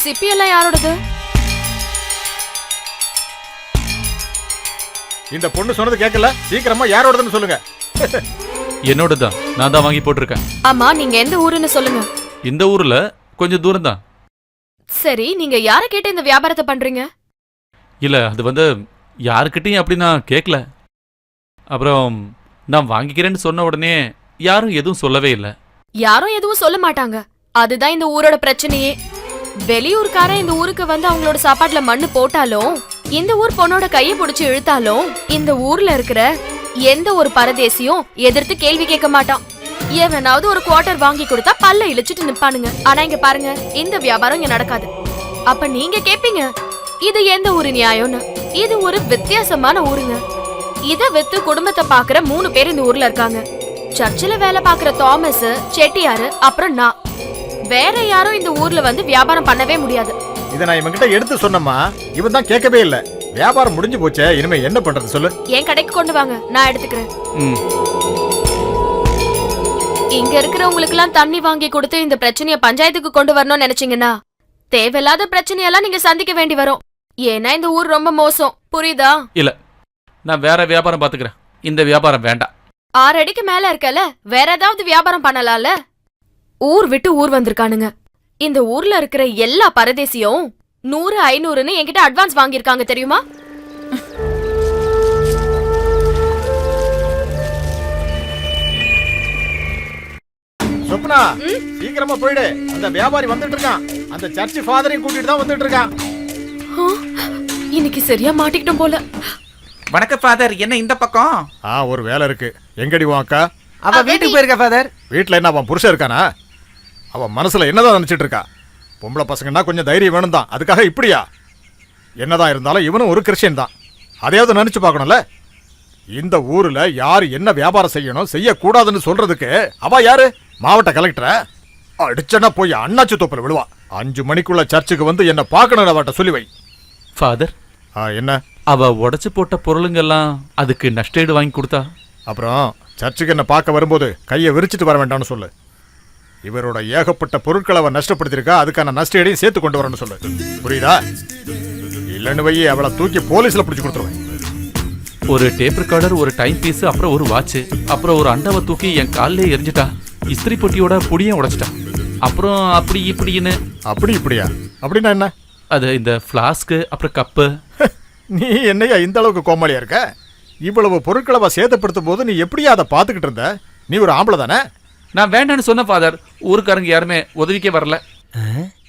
சிப்பி எல்லாம் யாரோடது? இந்த பொண்ணு சொன்னது கேட்கல, சீக்கிரமா யாரோடதுன்னு சொல்லுங்க. என்னோடதான், நான் தான் வாங்கி போட்டிருக்கேன். ஆமா, நீங்க எந்த ஊருன்னு சொல்லுங்க. இந்த ஊர்ல கொஞ்சம் தூரம் தான். சரி, நீங்க யார கேட்டு இந்த வியாபாரத்தை பண்றீங்க? இல்ல, அது யாருக்கிட்டையும் அப்படி நான் கேட்கல. அப்புறம் நான் வாங்கிக்கிறேன்னு சொன்ன உடனே யாரும் எதுவும் சொல்லவே இல்லை. யாரும் எதுவும் சொல்ல மாட்டாங்க. அதுதான் இந்த ஊரோட பிரச்சனையே. வெளியூர்காரன் இந்த ஊருக்கு வந்து அவங்களோட சாப்பாட்டுல மண்ணு போட்டாலும், இந்த ஊர் பொண்ணோட கையை பிடிச்சு இழுத்தாலும், இந்த ஊர்ல இருக்கிற எந்த ஒரு பரதேசியும் எதிர்த்து கேள்வி கேட்க மாட்டான். எவனாவது ஒரு குவார்டர் வாங்கி கொடுத்தா பல்ல இழிச்சிட்டு நிப்பானுங்க. ஆனா இங்க பாருங்க, இந்த வியாபாரம் இங்க நடக்காது. அப்ப நீங்க கேப்பீங்க, இது எந்த ஊரு நியாயம்னு? இது ஒரு வித்தியாசமான ஊருங்க. இத வித்து குடும்பத்தை பாக்குற 3 பேர் இந்த ஊர்ல இருக்காங்க. சர்ச்சில் வேலை பாக்குற தாமஸ், செட்டியாரு, அப்புறம் நான். வேற யாரும் இந்த ஊர்ல வந்து வியாபாரம் பண்ணவே முடியாது. இத நான் இவன்கிட்ட எடுத்து சொன்னமா, இவன் தான் கேட்கவே இல்ல. வியாபாரம் முடிஞ்சு போச்சே, இனிமே என்ன பண்றது சொல்லு. என் கடைக்கு கொண்டு வாங்க, நான் எடுத்துக்கிறேன். இங்க இருக்கிறவங்களுக்கு எல்லாம் தண்ணி வாங்கி கொடுத்து இந்த பிரச்சனைய பஞ்சாயத்துக்கு கொண்டு வரணும்னு நினைச்சீங்கன்னா தேவையில்லாத பிரச்சனையெல்லாம் நீங்க சந்திக்க வேண்டி வரும். ஏன்னா இந்த ஊர் ரொம்ப மோசம், புரியுதா? இல்ல, நான் வேற வியாபாரம் பாத்துக்கிறேன். இந்த வியாபாரம் வேண்டாம். 6 அடிக்கு மேல இருக்கல, வேற ஏதாவது வியாபாரம் பண்ணலாம்ல. ஊர் விட்டு ஊர் வந்திருக்கானுங்க. இந்த ஊர்ல இருக்கிற எல்லா பரதேசியும் 100, 500ன்னு என்கிட்ட அட்வான்ஸ் வாங்கியிருக்காங்க தெரியுமா? சொப்னா, சீக்கிரமா போயிடு. அந்த வியாபாரி வந்துட்டு இருக்கான். அந்த சர்ச் ஃபாதரையும் கூட்டிட்டு தான் வந்துட்டு இருக்கான். இன்னைக்கு சரியா மாட்டிக்கிட்டோம் போல. வணக்கம் ஃபாதர், என்ன இந்த பக்கம்? ஒரு வேலை இருக்கு. எங்கடி உன் அக்கா? அவ வீட்டுக்கு போயிருக்கா ஃபாதர். வீட்டுல என்ன அவன் புருஷன் இருக்கானா? அவன் மனசுல என்னதான் நினைச்சிட்டு இருக்கா? பொம்பளை பசங்கன்னா கொஞ்சம் தைரியம் வேணும் தான், அதுக்காக இப்படியா? என்னதான் இருந்தாலும் இவனும் ஒரு கிறிஸ்டியன் தான், அதையாவது நினைச்சு பார்க்கணும்ல. இந்த ஊர்ல யாரு என்ன வியாபாரம் செய்யணும் செய்யக்கூடாதுன்னு சொல்றதுக்கு அவ யாரு? மாவட்ட கலெக்டரை அடிச்சனா போய் அண்ணாச்சி தோப்பில் விழுவா. 5 மணிக்குள்ள சர்ச்சுக்கு வந்து என்ன பார்க்கணும் அவட்ட சொல்லி வை. ஃபாதர், என்ன? அவ உடைச்சு போட்ட பொருளுங்கெல்லாம் அதுக்கு நஷ்டஈடு வாங்கி கொடுத்தா? அப்புறம் சர்ச்சுக்கு என்ன பார்க்க வரும்போது கையை விரிச்சிட்டு வர வேண்டாம்னு சொல்லு. இவரோட ஏகப்பட்ட பொருட்களை அவன் நஷ்டப்படுத்திருக்கா, அதுக்கான நஷ்டஈடையும் சேர்த்து கொண்டு வரணும்னு சொல்லு. புரியுதா? இல்லைன்னு வையே அவளை தூக்கி போலீஸ்ல பிடிச்சு கொடுத்துருவேன். ஒரு டேப் ரெக்கார்டர், ஒரு டைம் பீஸ், அப்புறம் ஒரு வாட்ச், அப்புறம் ஒரு அண்டாவை தூக்கி என் காலிலே எரிஞ்சிட்டா. இஸ்திரி பொட்டியோட புடியும் உடைச்சிட்டா. அப்புறம் அப்படி இப்படின்னு. அப்படி இப்படியா? அப்படின்னா என்ன? அது இந்த பிளாஸ்க்கு, அப்புறம் கப்பு. நீ என்னையா இந்த அளவுக்கு கோமாளியா இருக்க? இவ்வளவு பொருட்களை அவ சேதப்படுத்தும் போது நீ எப்படியா அதை பார்த்துக்கிட்டு இருந்த? நீ ஒரு ஆம்பளை தானே? நான் வேண்டான்னு சொன்ன ஃபாதர். ஊருக்காரங்க யாருமே உதவிக்கே வரல.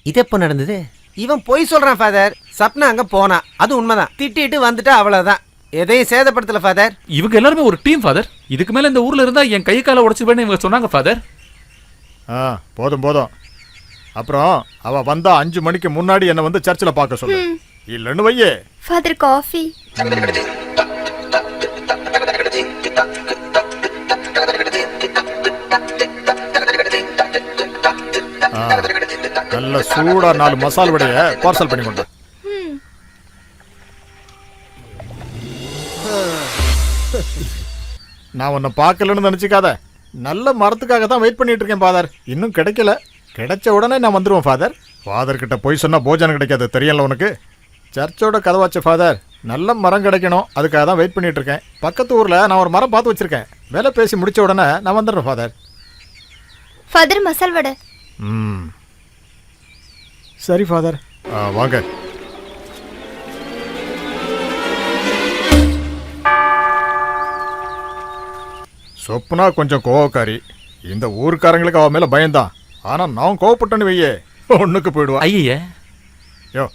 இது எப்போ நடந்தது? இவன் பொய் சொல்றான் ஃபாதர். சப்னா அங்க போனா, அது உண்மைதான். திட்டிட்டு வந்துட்டா, அவ்வளவுதான். எதையும் சேதப்படுத்தல ஃபாதர். இவங்க எல்லாருமே ஒரு டீம் ஃபாதர். இதுக்கு மேல இந்த ஊர்ல இருந்தா என் கை காலை உடைச்சுவேன்னு இவங்க சொன்னாங்க ஃபாதர். போதும் போதும். அப்புறம் அவ வந்தா 5 மணிக்கு முன்னாடி என்ன வந்து சர்ச்சில் பார்க்க சொல்லு. இல்லன்னு வையே. Father coffee. நல்ல சூடா 4 மசால் வடைய பார்சல் பண்ணி கொண்டு. நான் உன்னை பார்க்கலன்னு நினைச்சுக்காத. நல்ல மரத்துக்காக தான் வெயிட் பண்ணிட்டு இருக்கேன் ஃபாதர். இன்னும் கிடைக்கல. கிடைச்ச உடனே நான் வந்துடுவேன் ஃபாதர். ஃபாதர் கிட்ட போய் சொன்னா போஜனம் கிடைக்காது, தெரியல உனக்கு? சர்ச்சோட கதவாச்சு ஃபாதர். நல்ல மரம் கிடைக்கணும், அதுக்காக தான் வெயிட் பண்ணிட்டு இருக்கேன். பக்கத்து ஊர்ல நான் ஒரு மரம் பார்த்து வச்சிருக்கேன். வேலை பேசி முடிச்ச உடனே நான் வந்துடுறேன் ஃபாதர். ஃபாதர் மசால் வடை. சரி ஃபாதர், வாங்க. சொப்னா கொஞ்சம் கோவக்காரி. இந்த ஊருக்காரங்களுக்கு அவ மேல பயம்தான். ஆனா நான் கோவப்பட்டேன்னு வையே, ஒண்ணுக்கு போயிடுவா. ஐயே, யோ,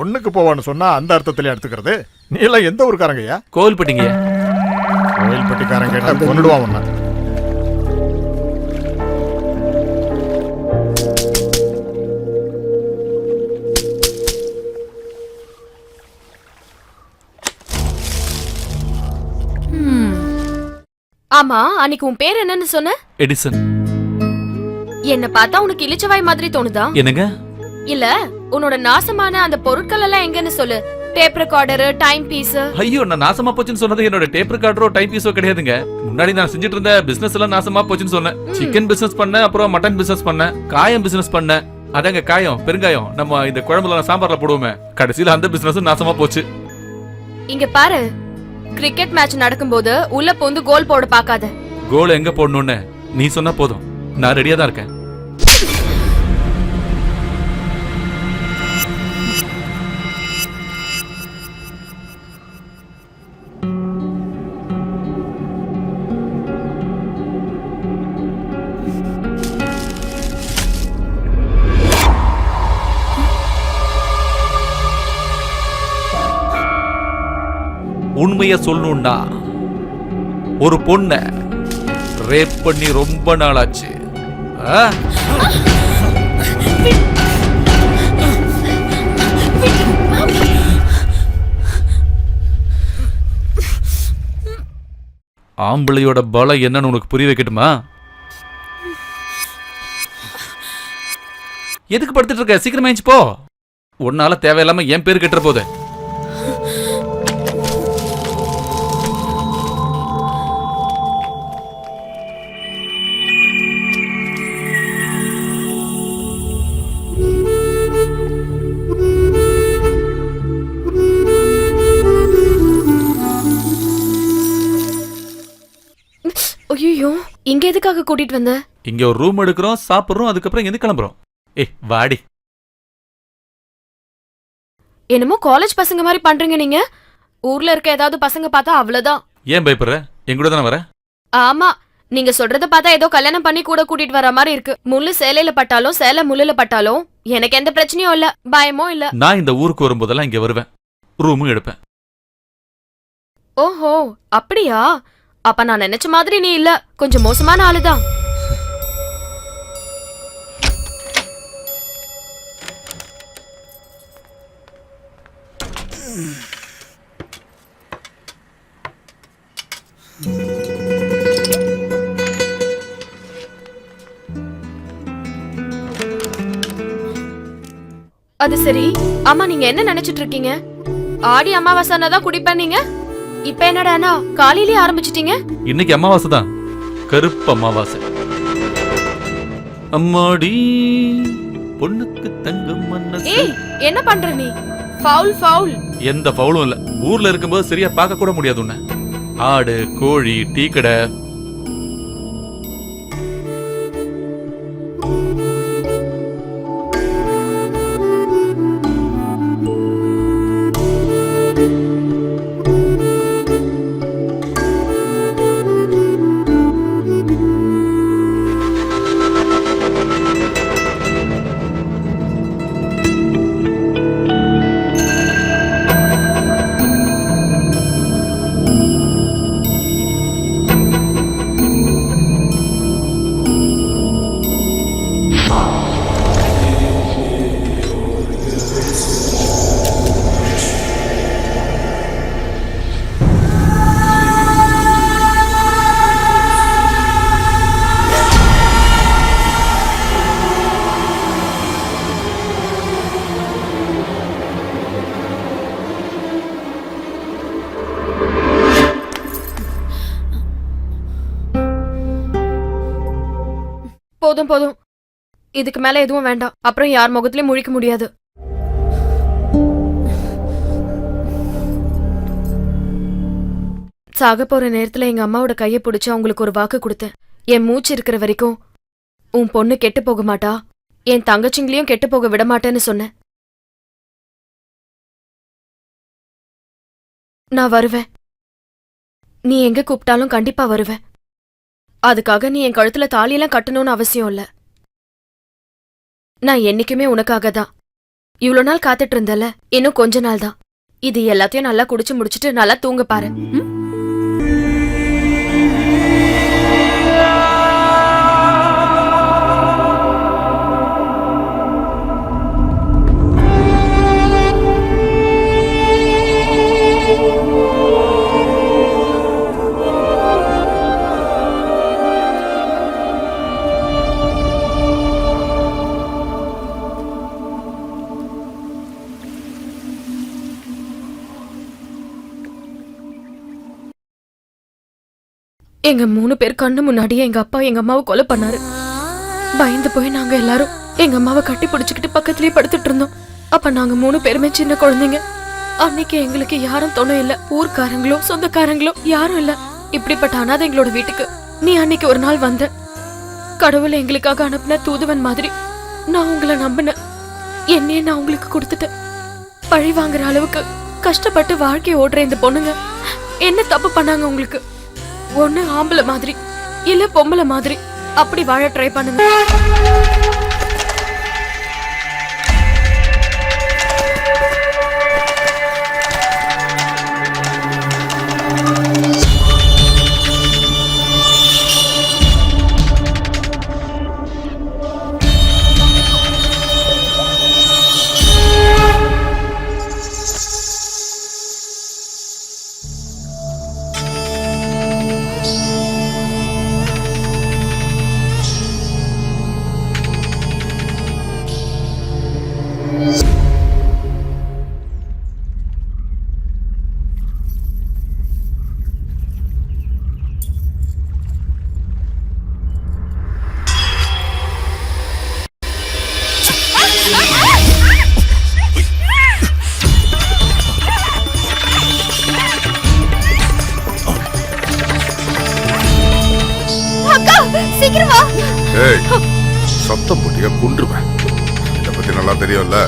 ஒண்ணுக்கு போவான்னு சொன்னா அந்த அர்த்தத்திலே எடுத்துக்கிறது. நீ எல்லாம் எந்த ஊருக்காரங்கய்யா? கோவில்பட்டிங்க. கோவில்பட்டிக்காரன் கேட்டா கொன்னுடுவான் உன்ன. ஆமா, அன்னைக்கு உன் பேர் என்னன்னு சொன்ன? எடிசன். என்ன பார்த்தா உனக்கு இளிச்சவாய் மாதிரி தோணுதா? என்னங்க? இல்ல, உன்னோட நாசமான அந்த பொருட்கள் எல்லாம் எங்கன்னு சொல்லு. Tape recorder, time piece. ஐயோ, நான் நாசமா போச்சுன்னு சொன்னது என்னோட டேப் ரெக்கார்டரோ டைம் பீஸோ கிடையாதுங்க. முன்னாடி நான் செஞ்சுட்டு இருந்த பிசினஸ் எல்லாம் நாசமா போச்சுன்னு சொன்னேன். சிக்கன் பிசினஸ் பண்ணேன், அப்புறம் மட்டன் பிசினஸ் பண்ணேன், காயம் பிசினஸ் பண்ணேன். அதாங்க காயம் பெருங்காயம் நம்ம இந்த குழம்புல சாம்பார்ல போடுவோமே, கடைசியில அந்த பிசினஸ் நாசமா போச்சு. இங்க பாரு, கிரிக்கெட் மேட்ச் நடக்கும்போது உள்ள போந்து கோல் போட பாக்காத. கோல் எங்க போடணும்னு நீ சொன்னா போதும், நான் ரெடியா தான் இருக்கேன். உண்மைய சொல்லணும்னா ஒரு பொண்ண ரேப் பண்ணி ரொம்ப நாளாச்சு. ஆ? ஆம்பளையோட பலம் என்னன்னு உனக்கு புரிய வைக்கட்டுமா? எதுக்கு படுத்துட்டு இருக்க? சீக்கிரமா எழுந்து போ. உன்னால தேவையில்லாம என் பேரு கெட்டுற போது. ஐயோ, இங்க எதுக்காக கூட்டிட்டு வந்த? இங்க ஒரு ரூம் எடுக்கிறோம், சாப்பிடுறோம், அதுக்கப்புறம் எங்க கிளம்புறோம். வாடி. என்னமோ காலேஜ் பசங்க மாதிரி பண்றீங்க நீங்க. ஊர்ல இருக்க ஏதாவது பசங்க பார்த்தா அவ்வளவுதான். ஏன் பயப்படுற? என் கூட தானே வர. ஆமா, நீங்க சொல்றத பார்த்தா ஏதோ கல்யாணம் பண்ணி கூட கூட்டிட்டு வர மாதிரி இருக்கு. முள்ளு சேலையில பட்டாலும் சேலை முள்ளுல பட்டாலும் எனக்கு எந்த பிரச்சனையும் இல்ல, பயமும் இல்ல. நான் இந்த ஊருக்கு வரும்போதெல்லாம் இங்க வருவேன், ரூமும் எடுப்பேன். ஓஹோ, அப்படியா? அப்ப நான் நினைச்ச மாதிரி நீ இல்ல, கொஞ்சம் மோசமான ஆளுதான். அது சரி, அம்மா நீங்க என்ன நினைச்சிட்டு இருக்கீங்க? ஆடி அமாவாசை தான் குடிப்பேன் நீங்க. இப்ப என்னடானா காலையிலேயே ஆரம்பிச்சிட்டீங்க? இன்னைக்கு அமாவாசை தான், கருப்பு அமாவாசை. அம்மாடி பொண்ணுக்கு தங்கம் மனசு. ஏய், என்ன பண்ற நீ? Foul foul. எந்த ஃபவுலும் இல்ல. ஊர்ல இருக்கும்போது சரியா பார்க்க கூட முடியாது உன்னை. ஆடு, கோழி, டீ கடை. போதும் போதும், இதுக்கு மேல எதுவும் வேண்டாம். அப்புறம் யார் முகத்திலயும் முழிக்க முடியாது. சாக போற நேரத்துல எங்க அம்மாவோட கைய பிடிச்சு அவங்களுக்கு ஒரு வாக்கு கொடுத்தேன். என் மூச்சு இருக்கிற வரைக்கும் உன் பொண்ணு கெட்டு போக மாட்டா, என் தங்கச்சிங்களையும் கெட்டு போக விட மாட்டேன்னு சொன்னேன். நான் வருவேன். நீ எங்க கூப்பிட்டாலும் கண்டிப்பா வருவேன். அதுக்காக நீ என் கழுத்துல தாலியெல்லாம் கட்டணும்னு அவசியம் இல்ல. நான் என்னைக்குமே உனக்காக தான். இவ்வளவு நாள் காத்துட்டு இருந்தல, இன்னும் கொஞ்ச நாள் தான். இது எல்லாத்தையும் நல்லா குடிச்சு முடிச்சிட்டு நல்லா தூங்க பாரு. எங்க 3 பேர் கண்ணு முன்னாடியே எங்க அப்பா எங்க அம்மாவை கொலை பண்ணாரு. பயந்து போய் நாங்க எல்லாரும் எங்க அம்மாவை கட்டி பிடிச்சுக்கிட்டு பக்கத்துலயே படுத்துட்டு இருந்தோம். அப்ப நாங்க 3 பேருமே சின்ன குழந்தைங்க. அன்னைக்கு எங்களுக்கு யாரும் துணை இல்ல. ஊர்க்காரங்களோ சொந்தக்காரங்களோ யாரும் இல்ல. இப்படிப்பட்ட அனாதைங்களோட வீட்டுக்கு நீ அன்னைக்கு ஒரு நாள் வந்த. கடவுளை எங்களுக்காக அனுப்பின தூதுவன் மாதிரி நான் உங்களை நம்பினேன். என்னையே நான் உங்களுக்கு கொடுத்துட்டேன். பழி வாங்குற அளவுக்கு கஷ்டப்பட்டு வாழ்க்கையை ஓடுற இந்த பொண்ணுங்க என்ன தப்பு பண்ணாங்க உங்களுக்கு? ஒண்ணு ஆம்பளை மாதிரி இல்ல பொம்பளை மாதிரி அப்படி வாழ ட்ரை பண்ணுங்க. சீக்கிரம் வா. ஏய், சத்தம் போட்டியா கொன்றுவேன். இதை பத்தி நல்லா தெரியும்ல.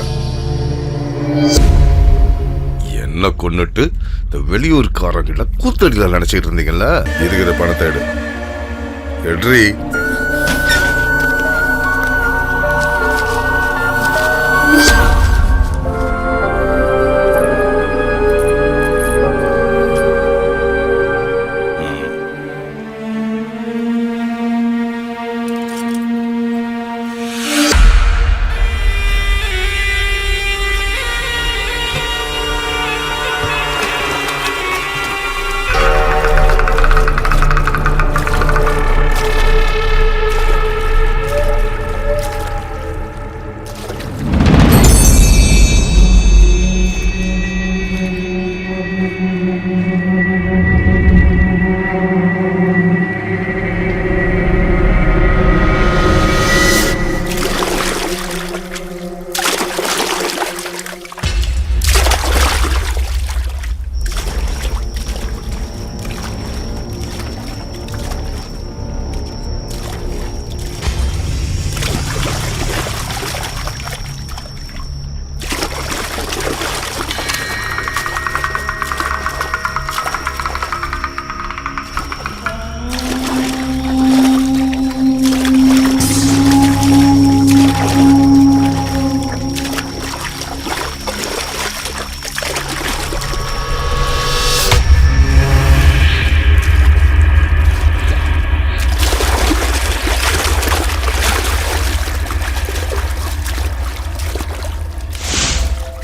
என்ன கொன்னுட்டு இந்த வெளியூர்காரங்கிட்ட கூத்தடியில நினைச்சிட்டு இருந்தீங்கல்ல. இருக்கிற பணத்தை எடு. எட்ரி.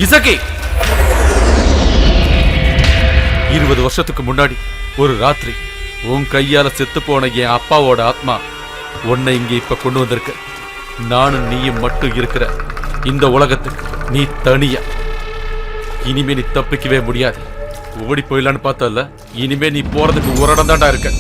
இசக்கி, 20 வருஷத்துக்கு முன்னாடி ஒரு ராத்திரி உன் கையால செத்து போன என் அப்பாவோட ஆத்மா உன்னை இங்க இப்ப கொண்டு வந்திருக்க. நானும் நீயும் மட்டும் இருக்கிற இந்த உலகத்துக்கு நீ தனியா. இனிமே நீ தப்பிக்கவே முடியாது. ஓடி போயிடலான்னு பார்த்தல, இனிமே நீ போறதுக்கு ஒரு இடம் தாண்டா இருக்க.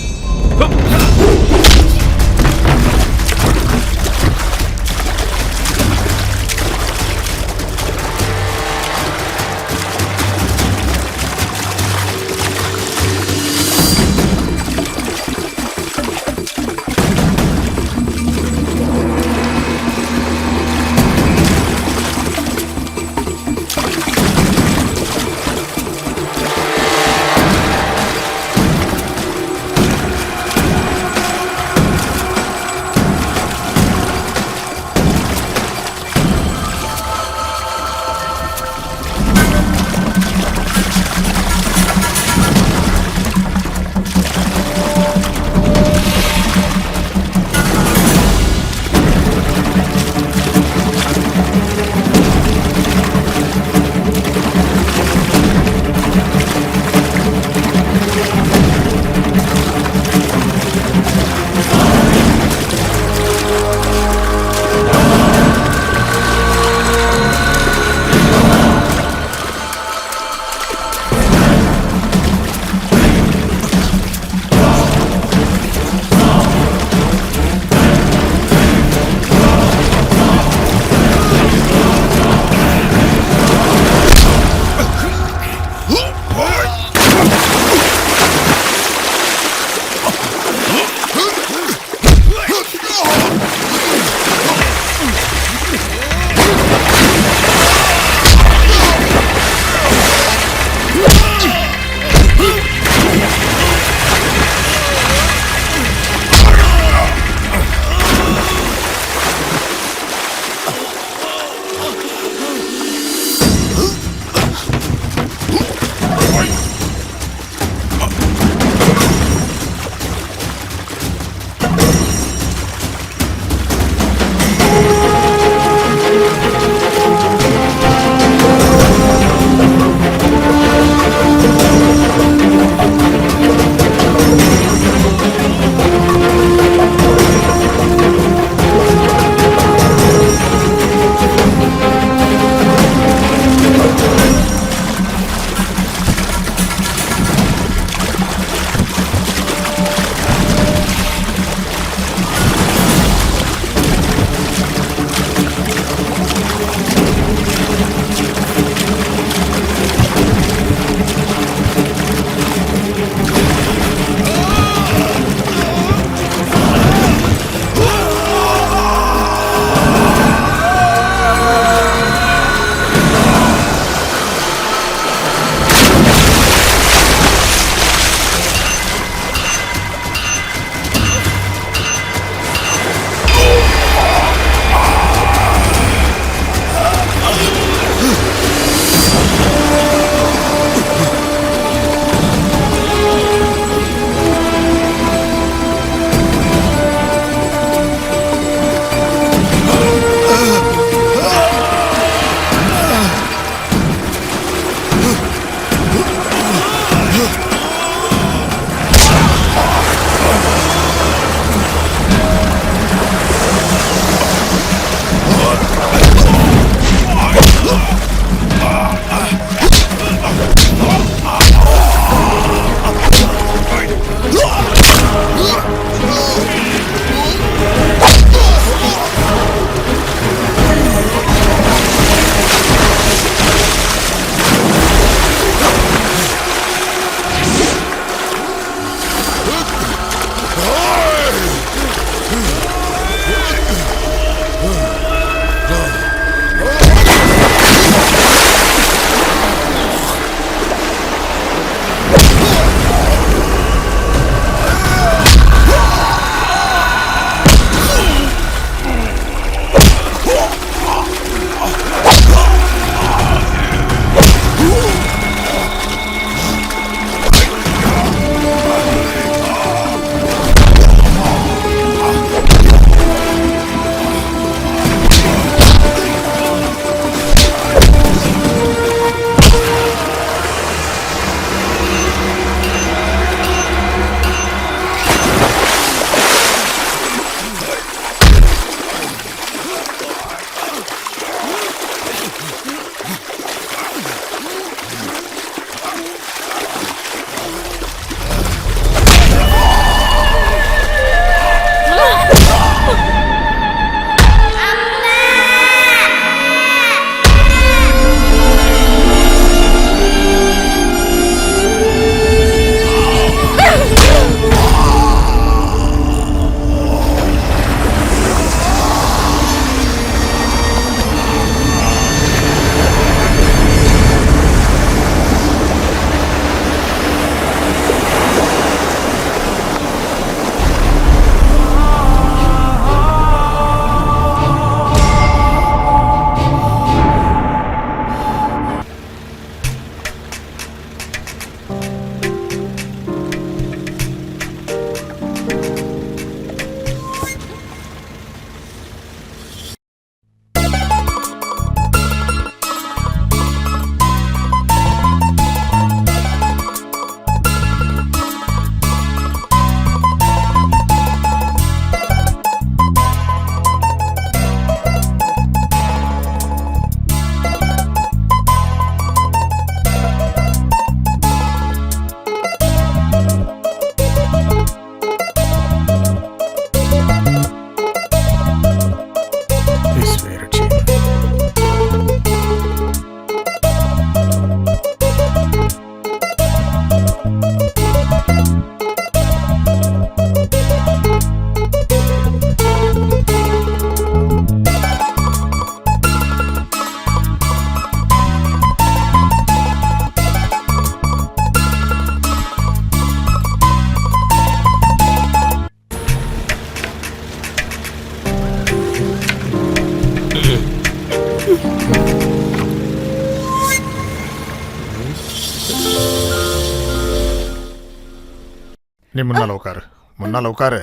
நீ முன்னால உட்காரு, முன்னால உட்காரு.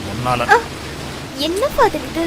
முன்னால என்ன ஃபாதர் இது?